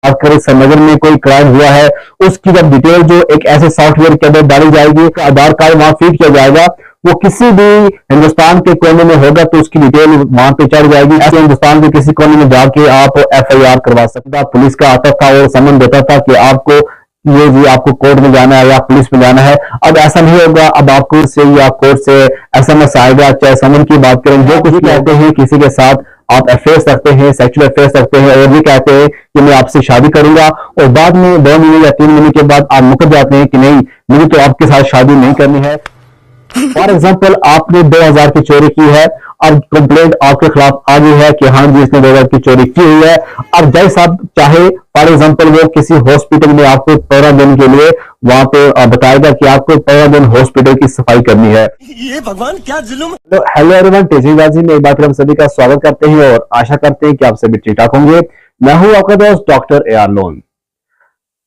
बात करें श्रीनगर में कोई क्राइम हुआ है, उसकी जब डिटेल जो एक ऐसे सॉफ्टवेयर के अंदर डाली जाएगी, आधार कार्ड वहां फीड किया जाएगा, वो किसी भी हिंदुस्तान के कोने में होगा तो उसकी डिटेल वहां पे चढ़ जाएगी। ऐसे हिंदुस्तान के किसी कोने में जाके आप FIR करवा सकते हैं। पुलिस का आता था और समन देता था कि आपको ये जी आपको कोर्ट में जाना है या पुलिस में जाना है। अब ऐसा नहीं होगा, अब आपको से या कोर्ट से SMS आएगा, चाहे समन की बात करें, जो कुछ कहते हैं किसी के साथ आप अफेयर्स रखते हैं, सेक्सुअल अफेयर्स रखते हैं और ये कहते हैं कि मैं आपसे शादी करूंगा, और बाद में 2 महीने या 3 महीने के बाद आप मुकर जाते हैं कि नहीं, मुझे तो आपके साथ शादी नहीं करनी है। फॉर एग्जाम्पल, आपने 2000 की चोरी की है, अब कंप्लेंट आपके खिलाफ आ गई है कि हाँ जी इसने 2000 की चोरी की हुई है। अब जज साहब चाहे फॉर एग्जाम्पल वो किसी हॉस्पिटल में आपको 15 दिन के लिए वहां पे बताएगा कि आपको 15 दिन हॉस्पिटल की सफाई करनी है। ये भगवान क्या जुल्म। तो हेलो एवरीवन, तेजीबाजी में एक बार फिर हम सभी का स्वागत करते हैं और आशा करते हैं कि आप सभी ठीक ठाक होंगे। मैं हूं आपका दोस्त डॉक्टर AR लोन।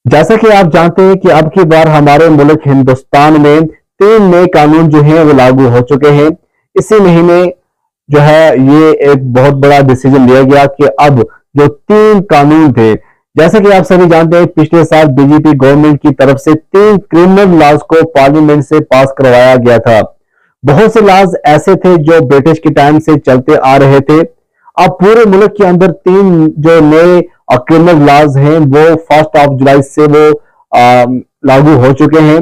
जैसा कि आप जानते हैं कि अब की बार हमारे मुल्क हिंदुस्तान में 3 नए कानून जो हैं वो लागू हो चुके हैं। इसी महीने जो है ये एक बहुत बड़ा डिसीजन लिया गया कि अब जो 3 कानून थे, जैसा कि आप सभी जानते हैं पिछले साल BJP गवर्नमेंट की तरफ से 3 क्रिमिनल लॉज को पार्लियामेंट से पास करवाया गया था। बहुत से लॉज ऐसे थे जो ब्रिटिश के टाइम से चलते आ रहे थे। अब पूरे मुल्क के अंदर 3 जो नए क्रिमिनल लॉज हैं वो 1 जुलाई से वो लागू हो चुके हैं।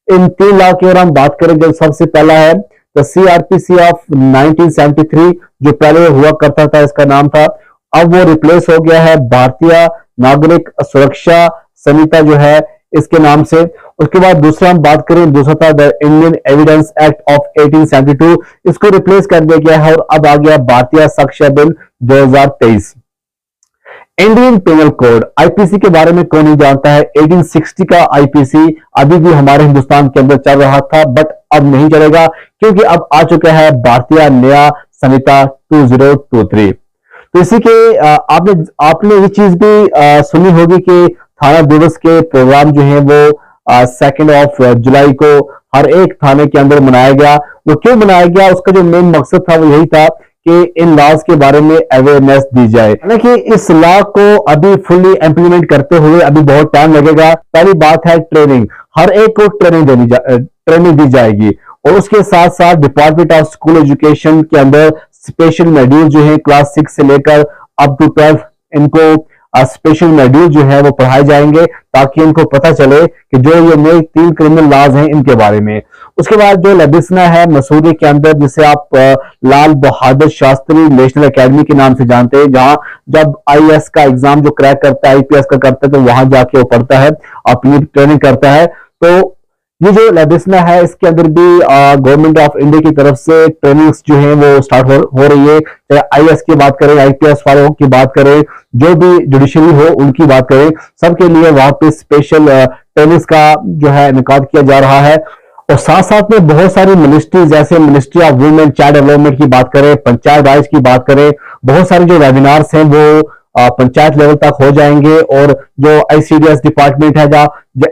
इन 3 लॉ की अगर हम बात करें, जो सबसे पहला है तो CRPC ऑफ 1973, जो पहले हुआ करता था इसका नाम था, अब वो रिप्लेस हो गया है भारतीय नागरिक सुरक्षा संहिता जो है इसके नाम से। उसके बाद दूसरा हम बात करें, दूसरा था the Indian evidence act of 1872, इसको रिप्लेस कर दिया गया है और अब आ गया Bharatiya Sakshya bill 2023। Indian penal code IPC के बारे में कौन नहीं जानता है। 1860 का IPC अभी भी हमारे हिंदुस्तान के अंदर चल रहा था, बट अब नहीं चलेगा क्योंकि अब आ चुका है भारतीय न्याय संहिता 2023। तो इसी के आपने ये चीज भी सुनी होगी कि थाना दिवस के प्रोग्राम जो है वो 2 जुलाई को हर एक थाने के अंदर मनाया गया। वो क्यों मनाया गया, उसका जो मेन मकसद था वो यही था कि इन लॉज के बारे में अवेयरनेस दी जाए। हालांकि इस लॉ को अभी फुली इंप्लीमेंट करते हुए अभी बहुत टाइम लगेगा। पहली बात है ट्रेनिंग, हर एक को ट्रेनिंग दी जाएगी और उसके साथ साथ डिपार्टमेंट ऑफ स्कूल एजुकेशन के अंदर स्पेशल मॉड्यूल जो है क्लास 6 से लेकर अप टू 12 इनको स्पेशल मॉड्यूल जो है वो पढ़ाए जाएंगे ताकि इनको पता चले कि जो ये नए 3 क्रिमिनल लॉज हैं इनके बारे में। उसके बाद जो लबिसना है मसूरी के अंदर, जिसे आप लाल बहादुर शास्त्री नेशनल एकेडमी के नाम से जानते हैं, जहां जब IAS का एग्जाम जो क्रैक करता है, IPS का करता है, तो वहां जाके वो पढ़ता है, अपनी ट्रेनिंग करता है। तो ये जो लबिसना है इसके अंदर भी गवर्नमेंट ऑफ इंडिया की तरफ से ट्रेनिंग्स जो है वो स्टार्ट हो रही है। चाहे IAS की बात करें, IPS वालों की बात करें, जो भी जुडिशरी हो उनकी बात करें, सबके लिए वहां पे स्पेशल ट्रेनिंग्स का जो है इनकाद किया जा रहा है। और साथ साथ में बहुत सारी मिनिस्ट्री, जैसे ministry of women child development की बात करें, पंचायत राज की बात करें, बहुत सारे जो वेबिनार्स हैं वो पंचायत लेवल तक हो जाएंगे। और जो ICDS डिपार्टमेंट है, जहाँ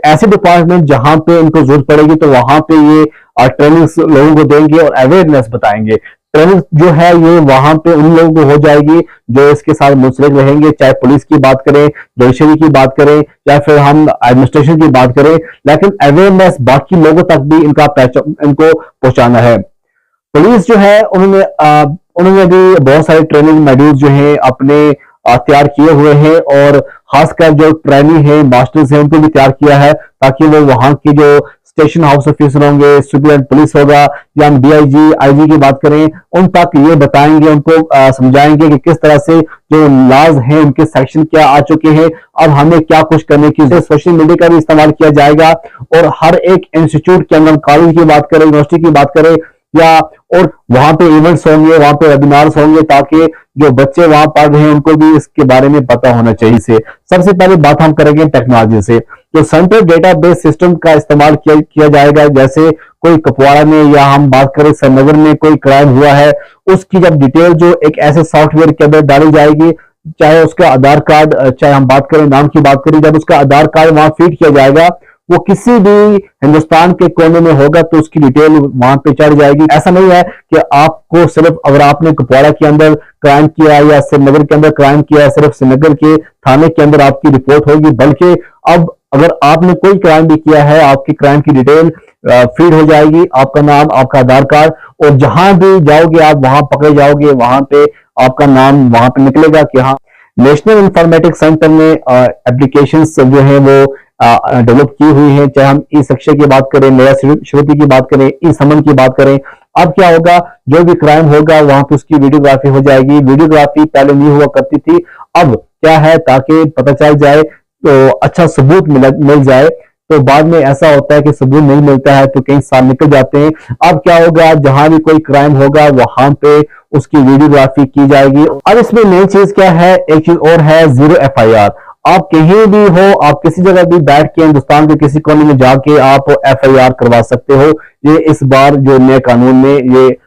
ऐसे डिपार्टमेंट जहां पे इनको जरूरत पड़ेगी तो वहां पे ये ट्रेनिंग्स लोगों को देंगे और अवेयरनेस बताएंगे। ट्रेनिंग जो है ये वहां पे उन लोगों को हो जाएगी जो इसके साथ मुंसलिक रहेंगे, चाहे पुलिस की बात करें, जुडिशरी की बात करें, या फिर हम एडमिनिस्ट्रेशन की बात करें, लेकिन अवेयरनेस बाकी लोगों तक भी इनको पहुंचाना है। पुलिस जो है उन्होंने भी बहुत सारे ट्रेनिंग मॉड्यूल जो है अपने तैयार किए हुए हैं और खासकर जो ट्रेनिंग है, मास्टर्स हैं, उनको भी तैयार किया है ताकि वो वहां की जो स्टेशन हाउस ऑफिसर होंगे, सुपरिटेंडेंट पुलिस होगा, या हम DIG IG की बात करें, उन तक ये बताएंगे, उनको समझाएंगे कि किस तरह से जो लॉज हैं उनके सेक्शन क्या आ चुके हैं, अब हमें क्या कुछ करने की। सोशल मीडिया का भी इस्तेमाल किया जाएगा और हर एक इंस्टीट्यूट के अंदर, कॉलेज की बात करें, यूनिवर्सिटी की बात करें, या और वहां पे इवेंट्स होंगे, वहां पे वेबिनार्स होंगे ताकि जो बच्चे वहां पढ़ रहे हैं उनको भी इसके बारे में पता होना चाहिए। सबसे पहले बात हम करेंगे टेक्नोलॉजी से। जो सेंट्रल डेटाबेस सिस्टम का इस्तेमाल किया जाएगा, जैसे कोई कुपवाड़ा में या हम बात करें श्रीनगर में कोई क्राइम हुआ है, उसकी जब डिटेल जो एक ऐसे सॉफ्टवेयर के अंदर डाली जाएगी, चाहे उसका आधार कार्ड, चाहे हम बात करें नाम की बात करें, जब उसका आधार कार्ड वहां फीड किया जाएगा वो किसी भी हिंदुस्तान के कोने में होगा तो उसकी डिटेल वहां पे चढ़ जाएगी। ऐसा नहीं है कि आपको सिर्फ अगर आपने कुपवाड़ा के अंदर क्राइम किया या श्रीनगर के अंदर क्राइम किया सिर्फ श्रीनगर के थाने के अंदर आपकी रिपोर्ट होगी, बल्कि अब अगर आपने कोई क्राइम भी किया है आपकी क्राइम की डिटेल फीड हो जाएगी, आपका नाम, आपका आधार कार्ड, और जहां भी जाओगे आप वहां पकड़े जाओगे, वहां पे आपका नाम वहां पे निकलेगा कि हाँ नेशनल इंफॉर्मेटिक्स सेंटर ने एप्लीकेशंस जो है वो डेवलप की हुई है। चाहे हम ई शिक्षा की बात करें, नया श्रुति की बात करें, ई समन की बात करें, अब क्या होगा, जो भी क्राइम होगा वहां पे उसकी वीडियोग्राफी हो जाएगी। वीडियोग्राफी पहले नहीं हुआ करती थी, अब क्या है ताकि पता चल जाए तो अच्छा सबूत मिल जाए। तो बाद में ऐसा होता है कि सबूत नहीं मिलता है तो कई साल निकल जाते हैं। अब क्या होगा, जहां भी कोई क्राइम होगा वहां पे उसकी वीडियोग्राफी की जाएगी। अब इसमें नई चीज क्या है, एक चीज और है, जीरो FIR। आप कहीं भी हो, आप किसी जगह भी बैठ के हिंदुस्तान के किसी कोने में जाके आप FIR करवा सकते हो। ये इस बार जो नए कानून में ये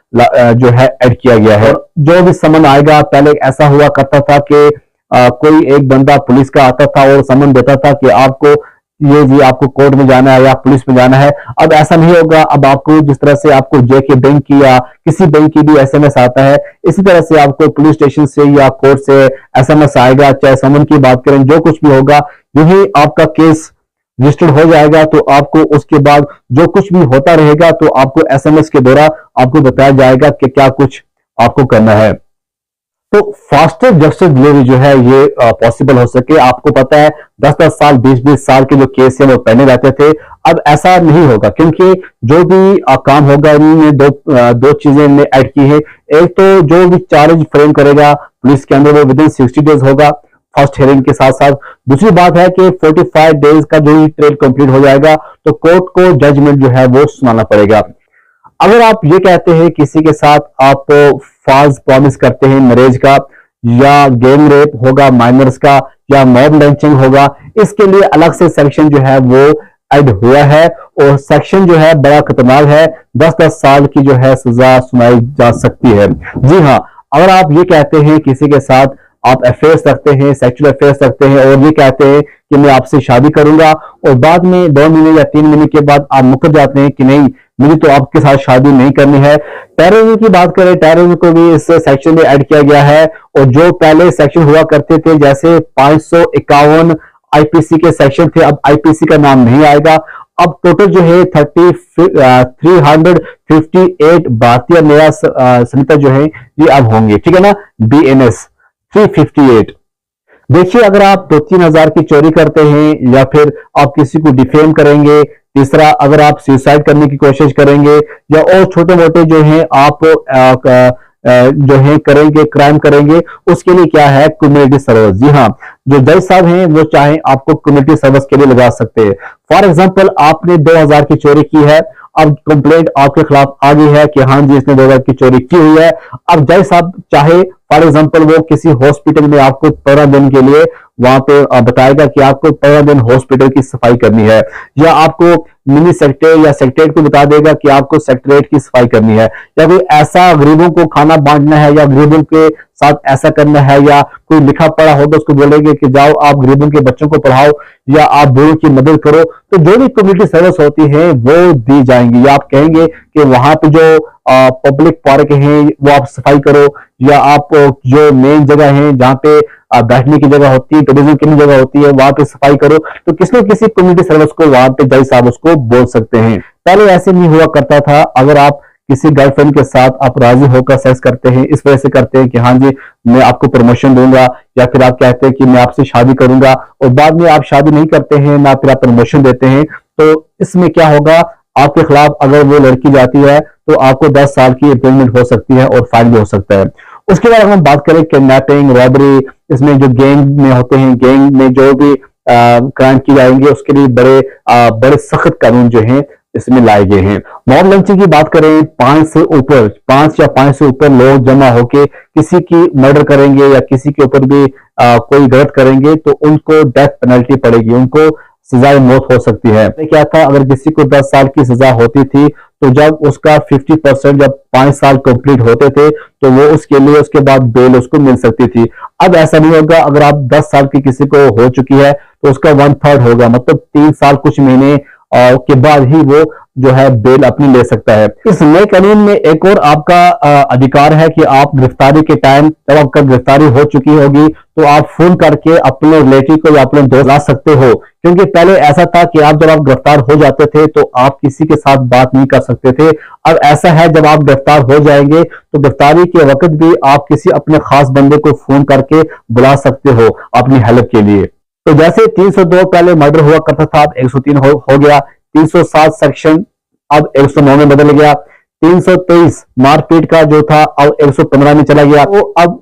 जो है ऐड किया गया है। जो भी समन आएगा, पहले ऐसा हुआ करता था कि कोई एक बंदा पुलिस का आता था और समन देता था कि आपको ये जी आपको कोर्ट में जाना है या पुलिस में जाना है। अब ऐसा नहीं होगा, अब आपको जिस तरह से आपको जेके बैंक की या किसी बैंक की भी SMS आता है, इसी तरह से आपको पुलिस स्टेशन से या कोर्ट से SMS आएगा। चाहे समन की बात करें, जो कुछ भी होगा, यूं ही आपका केस रजिस्टर्ड हो जाएगा तो आपको उसके बाद जो कुछ भी होता रहेगा तो आपको SMS के द्वारा आपको बताया जाएगा कि क्या कुछ आपको करना है। तो फास्टर जस्टिस डिलीवरी जो है ये पॉसिबल हो सके। आपको पता है 10-10 साल 20-20 साल के जो केस है वो पहले रहते थे, अब ऐसा नहीं होगा, क्योंकि जो भी काम होगा इन्होंने दो चीजें इनमें ऐड की है। एक तो जो भी चार्ज फ्रेम करेगा पुलिस के अंदर वो विदिन 60 डेज होगा फर्स्ट हियरिंग के साथ साथ। दूसरी बात है कि 45 डेज का जो ही ट्रेल कंप्लीट हो जाएगा तो कोर्ट को जजमेंट जो है वो सुनाना पड़ेगा। अगर आप ये कहते हैं किसी के साथ आप फॉल्स प्रॉमिस करते हैं मैरिज का, या गैंग रेप होगा माइनर्स का, या मॉब लिंचिंग होगा, इसके लिए अलग से सेक्शन जो है वो ऐड हुआ है, और सेक्शन जो है बड़ा खतरनाक है। 10-10 साल की जो है सजा सुनाई जा सकती है। जी हाँ, अगर आप ये कहते हैं किसी के साथ आप अफेयर्स रखते हैं, सेक्सुअल अफेयर्स रखते हैं, और ये कहते हैं कि मैं आपसे शादी करूंगा, और बाद में 2 महीने या 3 महीने के बाद आप मुकर जाते हैं कि नहीं मुझे तो आपके साथ शादी नहीं करनी है। टेररिज्म की बात करें, टेररिज्म को भी इस सेक्शन में ऐड किया गया है, और जो पहले सेक्शन हुआ करते थे जैसे 551 IPC के सेक्शन थे, अब IPC का नाम नहीं आएगा। अब टोटल जो है 358 भारतीय नया संहिता जो है ये अब होंगे, ठीक है ना, BNS 358। देखिए, अगर आप 2-3 हजार की चोरी करते हैं, या फिर आप किसी को डिफेम करेंगे, तीसरा अगर आप सुसाइड करने की कोशिश करेंगे, या और छोटे मोटे जो हैं आप जो है करेंगे, क्राइम करेंगे, उसके लिए क्या है, कम्युनिटी सर्विस। जी हाँ, जो जज साहब हैं वो चाहे आपको कम्युनिटी सर्विस के लिए लगा सकते हैं। फॉर एग्जांपल आपने 2000 की चोरी की है, अब कंप्लेंट आपके खिलाफ आ गई है कि हाँ जी इसने 2000 की चोरी की हुई है। अब जज साहब चाहे फॉर एग्जांपल वो किसी हॉस्पिटल में आपको 15 दिन के लिए वहां पे बताएगा कि आपको 15 दिन हॉस्पिटल की सफाई करनी है, या आपको मिनी सेक्रेटरी या सेक्रेटरीट को बता देगा कि आपको सेक्रेटरीट की सफाई करनी है, या कोई ऐसा गरीबों को खाना बांटना है, या गरीबों के साथ ऐसा करना है, या कोई लिखा पढ़ा हो तो उसको बोलेंगे कि जाओ आप गरीबों के बच्चों को पढ़ाओ, या आप बूढ़ों की मदद करो। तो जो भी कम्युनिटी सर्विस होती है वो दी जाएंगी, या आप कहेंगे कि वहां पे जो पब्लिक पार्क है वो आप सफाई करो, या आप जो मेन जगह है जहाँ पे बैठने की जगह होती है, टूरिज्म की जगह होती है, वहां पे सफाई करो। तो किसी न किसी कम्युनिटी सर्विस को वहां पे जज साहब उसको बोल सकते हैं। पहले ऐसे नहीं हुआ करता था। अगर आप किसी गर्लफ्रेंड के साथ आप राजी होकर सेक्स करते हैं, इस वजह से करते हैं कि हाँ जी मैं आपको प्रमोशन दूंगा, या फिर आप कहते हैं कि मैं आपसे शादी करूंगा, और बाद में आप शादी नहीं करते हैं, ना फिर आप प्रमोशन देते हैं, तो इसमें क्या होगा, आपके खिलाफ अगर वो लड़की जाती है तो आपको 10 साल की इम्प्रिजमेंट हो सकती है और फाइन भी हो सकता है। उसके बाद हम बात करें किडनैपिंग, रॉबरी, इसमें जो गैंग में होते हैं, गैंग में जो भी क्राइम किए जाएंगे उसके लिए बड़े सख्त कानून जो हैं इसमें लाए गए हैं। मॉब लिंचिंग की बात करें, 5 या 5 से ऊपर लोग जमा होके किसी की मर्डर करेंगे या किसी के ऊपर भी कोई गलत करेंगे तो उनको डेथ पेनल्टी पड़ेगी, उनको सजाए मौत हो सकती है। क्या था, अगर किसी को 10 साल की सजा होती थी तो जब उसका 50% जब 5 साल कंप्लीट होते थे तो वो उसके लिए उसके बाद बेल उसको मिल सकती थी। अब ऐसा नहीं होगा। अगर आप 10 साल की किसी को हो चुकी है तो उसका 1/3 होगा, मतलब 3 साल कुछ महीने के बाद ही वो जो है बेल अपनी ले सकता है। इस नए कानून में एक और आपका अधिकार है कि आप गिरफ्तारी के टाइम, जब आपका गिरफ्तारी हो चुकी होगी, तो आप फोन करके अपने रिलेटिव को या अपने दोस्त ला सकते हो। क्योंकि पहले ऐसा था कि आप जब आप गिरफ्तार हो जाते थे तो आप किसी के साथ बात नहीं कर सकते थे। अब ऐसा है, जब आप गिरफ्तार हो जाएंगे तो गिरफ्तारी के वक्त भी आप किसी अपने खास बंदे को फोन करके बुला सकते हो अपनी हेल्प के लिए। तो जैसे 302 पहले मर्डर हुआ करता था, अब 103 हो गया। 307 सेक्शन अब 109 में बदल गया। 323 मारपीट का जो था अब 115 में चला गया। तो अब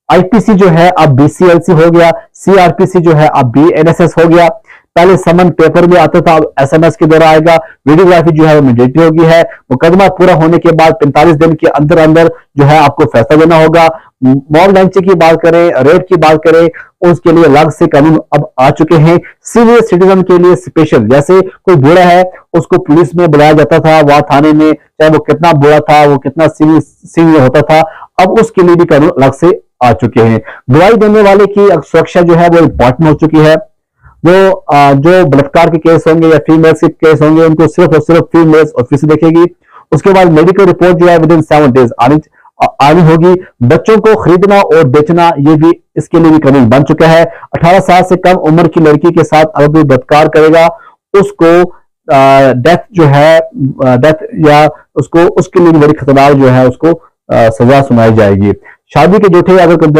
आईपीसी जो है अब बीसीएलसी हो गया। सीआरपीसी जो है अब बीएनएसएस हो गया। पहले समन पेपर में आता था, अब एसएमएस के द्वारा आएगा। वीडियोग्राफी जो है वो मैंडेटरी हो गई है। मुकदमा पूरा होने के बाद 45 दिन के अंदर अंदर जो है आपको फैसला देना होगा। मॉब लिंचिंग की बात करें, रेप की बात करें, उसके लिए अलग से कानून अब आ चुके हैं। सीनियर सिटीजन के लिए स्पेशल, जैसे कोई बूढ़ा है उसको पुलिस में बुलाया जाता था, वहां थाने में, चाहे वो कितना बूढ़ा था, वो कितना सीनियर होता था, अब उसके लिए भी कानून अलग से आ चुके हैं। गवाही देने वाले की सुरक्षा जो है वो इंपॉर्टेंट हो चुकी है। जो बलात्कार के केस होंगे या फीमेल्स के केस होंगे, उनको सिर्फ और सिर्फ फीमेल्स ऑफिस देखेगी। उसके बाद मेडिकल रिपोर्ट जो है विद इन 7 डेज आनी होगी। बच्चों को खरीदना और बेचना, ये भी इसके लिए भी कानून बन चुका है। 18 साल से कम उम्र की लड़की के साथ अगर कोई बलात्कार करेगा, उसको डेथ जो है, डेथ या उसको, उसके लिए बड़ी खतरनाक जो है उसको सजा सुनाई जाएगी। शादी के झूठे अगर कंप्लेंट